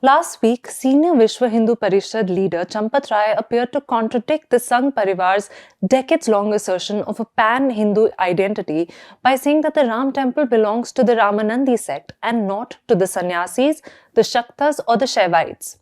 Last week, senior Vishva Hindu Parishad leader Champat Rai appeared to contradict the Sangh Parivar's decades-long assertion of a pan-Hindu identity by saying that the Ram temple belongs to the Ramanandi sect and not to the Sanyasis, the Shaktas or the Shaivites.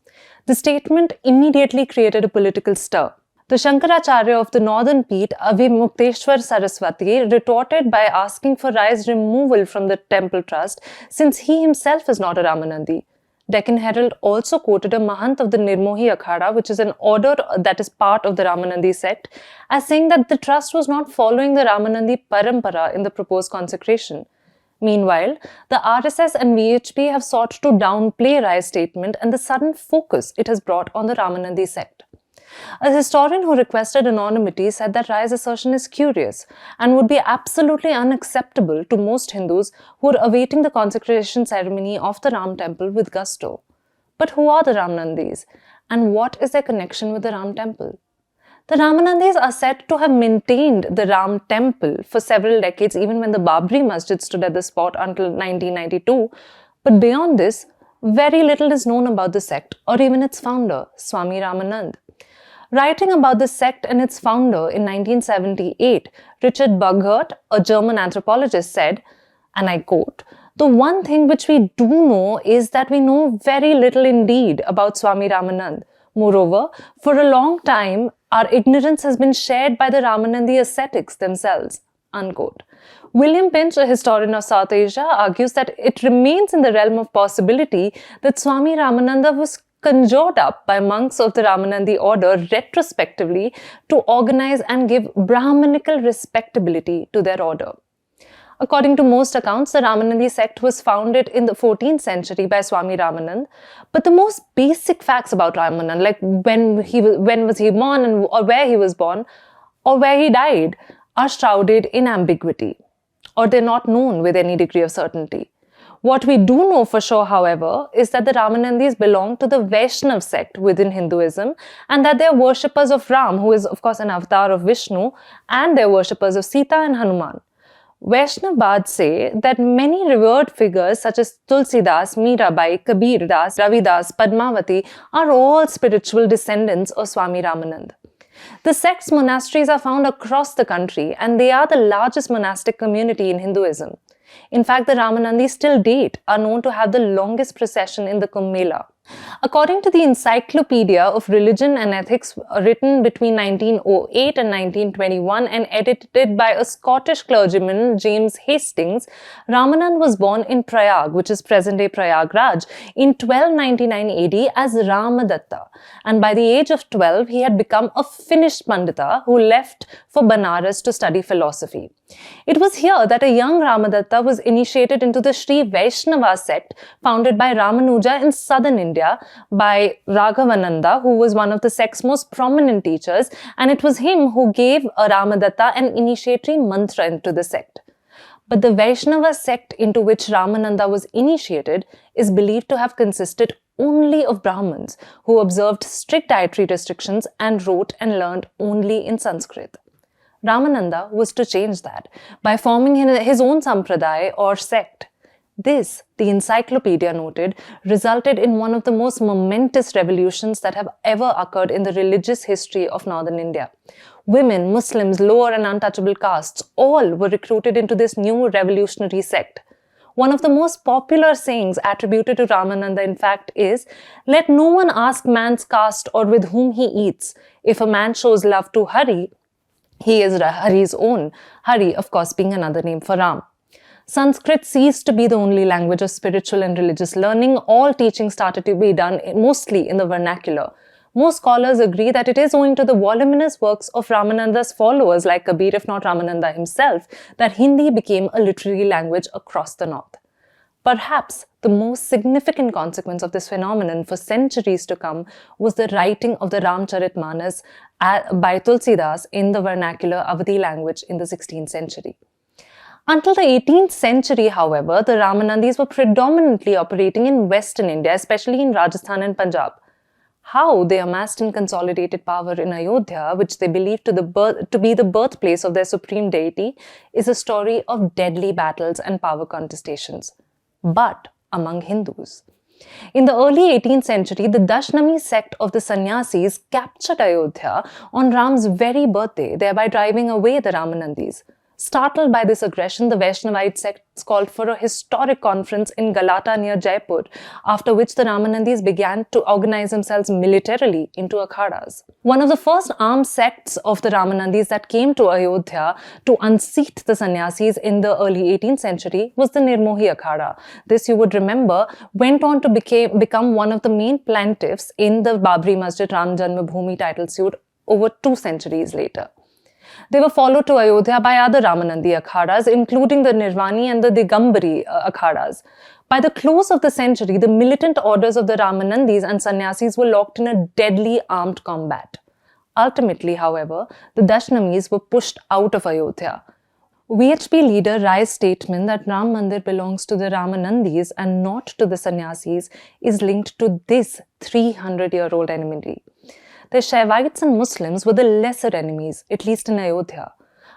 The statement immediately created a political stir. The Shankaracharya of the Northern Peeth, Avimukteshwar Saraswati, retorted by asking for Rai's removal from the temple trust since he himself is not a Ramanandi. Deccan Herald also quoted a Mahant of the Nirmohi Akhada, which is an order that is part of the Ramanandi sect, as saying that the trust was not following the Ramanandi Parampara in the proposed consecration. Meanwhile, the RSS and VHP have sought to downplay Rai's statement and the sudden focus it has brought on the Ramanandi sect. A historian who requested anonymity said that Rai's assertion is curious and would be absolutely unacceptable to most Hindus who are awaiting the consecration ceremony of the Ram temple with gusto. But who are the Ramanandis and what is their connection with the Ram temple? The Ramanandis are said to have maintained the Ram temple for several decades, even when the Babri Masjid stood at the spot until 1992. But beyond this, very little is known about the sect or even its founder, Swami Ramanand. Writing about the sect and its founder in 1978, Richard Burghardt, a German anthropologist, said, and I quote, "The one thing which we do know is that we know very little indeed about Swami Ramanand. Moreover, for a long time, our ignorance has been shared by the Ramanandi ascetics themselves." Unquote. William Pinch, a historian of South Asia, argues that it remains in the realm of possibility that Swami Ramananda was conjured up by monks of the Ramanandi order retrospectively to organize and give Brahmanical respectability to their order. According to most accounts, the Ramanandi sect was founded in the 14th century by Swami Ramanand, but the most basic facts about Ramanand, like when was he born or where he was born or where he died, are shrouded in ambiguity, or they're not known with any degree of certainty. What we do know for sure, however, is that the Ramanandis belong to the Vaishnav sect within Hinduism and that they are worshippers of Ram, who is of course an avatar of Vishnu, and they are worshippers of Sita and Hanuman. Vaishnavbads say that many revered figures such as Tulsidas, Mirabai, Kabir Das, Ravidas, Padmavati are all spiritual descendants of Swami Ramanand. The sect's monasteries are found across the country and they are the largest monastic community in Hinduism. In fact, the Ramanandis till date are known to have the longest procession in the Kumbh Mela. According to the Encyclopedia of Religion and Ethics, written between 1908 and 1921 and edited by a Scottish clergyman, James Hastings, Ramanand was born in Prayag, which is present-day Prayagraj, in 1299 AD as Ramadatta. And by the age of 12, he had become a finished Pandita who left for Banaras to study philosophy. It was here that a young Ramadatta was initiated into the Sri Vaishnava sect founded by Ramanuja in southern India by Raghavananda, who was one of the sect's most prominent teachers, and it was him who gave Ramadatta an initiatory mantra into the sect. But the Vaishnava sect into which Ramananda was initiated is believed to have consisted only of Brahmins who observed strict dietary restrictions and wrote and learned only in Sanskrit. Ramananda was to change that by forming his own sampradaya or sect. This, the encyclopedia noted, resulted in one of the most momentous revolutions that have ever occurred in the religious history of northern India. Women, Muslims, lower and untouchable castes, all were recruited into this new revolutionary sect. One of the most popular sayings attributed to Ramananda, in fact, is, "Let no one ask man's caste or with whom he eats. If a man shows love to Hari, he is Hari's own." Hari, of course, being another name for Ram. Sanskrit ceased to be the only language of spiritual and religious learning. All teaching started to be done mostly in the vernacular. Most scholars agree that it is owing to the voluminous works of Ramananda's followers like Kabir, if not Ramananda himself, that Hindi became a literary language across the north. Perhaps the most significant consequence of this phenomenon for centuries to come was the writing of the Ramcharitmanas by Tulsidas in the vernacular Awadhi language in the 16th century. Until the 18th century, however, the Ramanandis were predominantly operating in Western India, especially in Rajasthan and Punjab. How they amassed and consolidated power in Ayodhya, which they believed to be the birthplace of their supreme deity, is a story of deadly battles and power contestations. But among Hindus. In the early 18th century, the Dashnami sect of the Sanyasis captured Ayodhya on Ram's very birthday, thereby driving away the Ramanandis. Startled by this aggression, the Vaishnavite sects called for a historic conference in Galata near Jaipur, after which the Ramanandis began to organize themselves militarily into akhadas. One of the first armed sects of the Ramanandis that came to Ayodhya to unseat the Sanyasis in the early 18th century was the Nirmohi Akhada. This, you would remember, went on to become one of the main plaintiffs in the Babri Masjid Ram Janmabhoomi title suit over 2 centuries later. They were followed to Ayodhya by other Ramanandi akhadas, including the Nirvani and the Digambari akhadas. By the close of the century, the militant orders of the Ramanandis and Sannyasis were locked in a deadly armed combat. Ultimately, however, the Dashnamis were pushed out of Ayodhya. VHP leader Rai's statement that Ram Mandir belongs to the Ramanandis and not to the Sannyasis is linked to this 300-year-old enmity. The Shaivites and Muslims were the lesser enemies, at least in Ayodhya.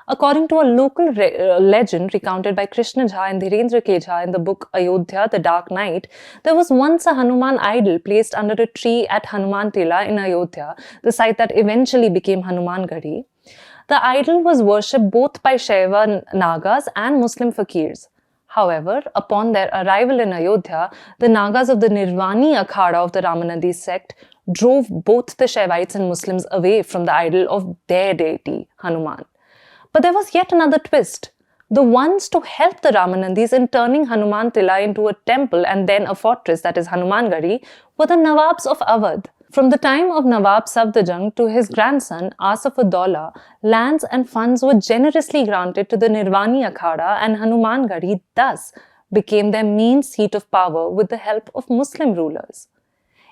According to a local legend recounted by Krishna Jha and Dhirendra K. Jha in the book Ayodhya, The Dark Night, there was once a Hanuman idol placed under a tree at Hanuman Tila in Ayodhya, the site that eventually became Hanuman Gadi. The idol was worshipped both by Shaiva Nagas and Muslim fakirs. However, upon their arrival in Ayodhya, the Nagas of the Nirvani Akhada of the Ramanandi sect drove both the Shaivites and Muslims away from the idol of their deity, Hanuman. But there was yet another twist. The ones to help the Ramanandis in turning Hanuman Tila into a temple and then a fortress, that is Hanuman Gadi, were the Nawabs of Awadh. From the time of Nawab Safdarjung to his grandson Asaf-ud-Daula, lands and funds were generously granted to the Nirvani Akhada, and Hanuman Gadi thus became their main seat of power with the help of Muslim rulers.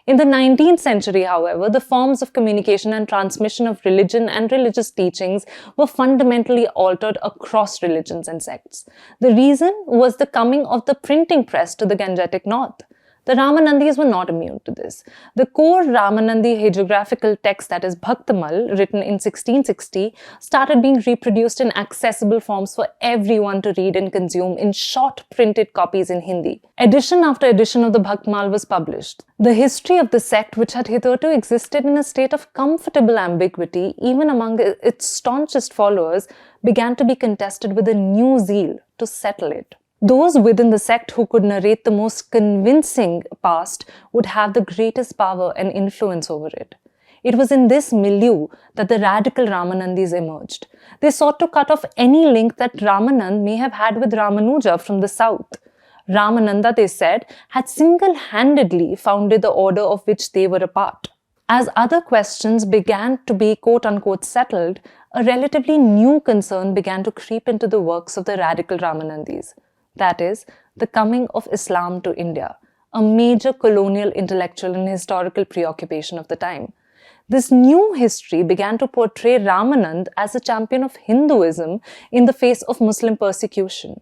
In the 19th century, however, the forms of communication and transmission of religion and religious teachings were fundamentally altered across religions and sects. The reason was the coming of the printing press to the Gangetic North. The Ramanandis were not immune to this. The core Ramanandi hagiographical text, that is Bhaktamal, written in 1660, started being reproduced in accessible forms for everyone to read and consume in short printed copies in Hindi. Edition after edition of the Bhaktamal was published. The history of the sect, which had hitherto existed in a state of comfortable ambiguity, even among its staunchest followers, began to be contested with a new zeal to settle it. Those within the sect who could narrate the most convincing past would have the greatest power and influence over it. It was in this milieu that the radical Ramanandis emerged. They sought to cut off any link that Ramanand may have had with Ramanuja from the south. Ramananda, they said, had single-handedly founded the order of which they were a part. As other questions began to be quote-unquote settled, a relatively new concern began to creep into the works of the radical Ramanandis. That is, the coming of Islam to India, a major colonial intellectual and historical preoccupation of the time. This new history began to portray Ramanand as a champion of Hinduism in the face of Muslim persecution.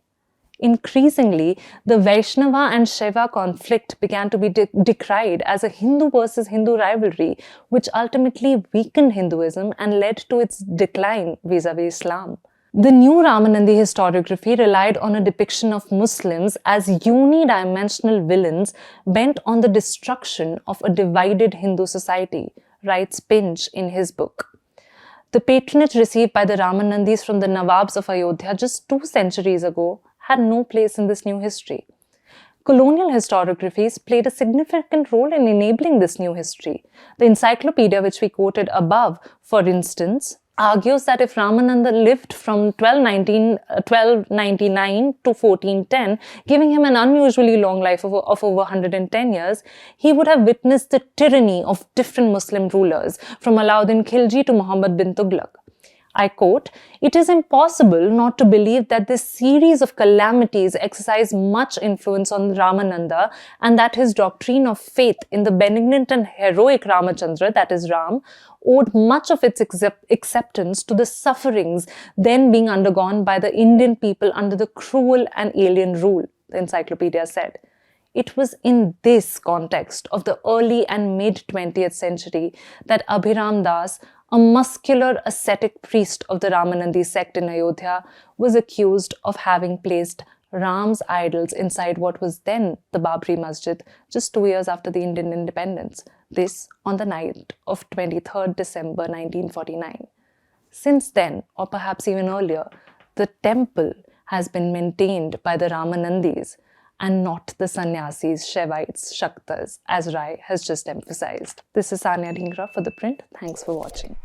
Increasingly, the Vaishnava and Shaiva conflict began to be decried as a Hindu versus Hindu rivalry, which ultimately weakened Hinduism and led to its decline vis-à-vis Islam. The new Ramanandi historiography relied on a depiction of Muslims as unidimensional villains bent on the destruction of a divided Hindu society, writes Pinch in his book. The patronage received by the Ramanandis from the Nawabs of Ayodhya just 2 centuries ago had no place in this new history. Colonial historiographies played a significant role in enabling this new history. The encyclopedia which we quoted above, for instance, argues that if Ramananda lived from 1299 to 1410, giving him an unusually long life of over 110 years, he would have witnessed the tyranny of different Muslim rulers, from Alauddin Khilji to Muhammad bin Tughlaq. I quote, "It is impossible not to believe that this series of calamities exercised much influence on Ramananda and that his doctrine of faith in the benignant and heroic Ramachandra, that is Ram, owed much of its acceptance to the sufferings then being undergone by the Indian people under the cruel and alien rule," the encyclopedia said. It was in this context of the early and mid-20th century that Abhiram Das, a muscular ascetic priest of the Ramanandi sect in Ayodhya, was accused of having placed Ram's idols inside what was then the Babri Masjid just 2 years after the Indian independence. This on the night of 23rd December 1949. Since then, or perhaps even earlier, the temple has been maintained by the Ramanandis and not the Sanyasis, Shaivites, Shaktas, as Rai has just emphasized. This is Sanya Dhingra for ThePrint. Thanks for watching.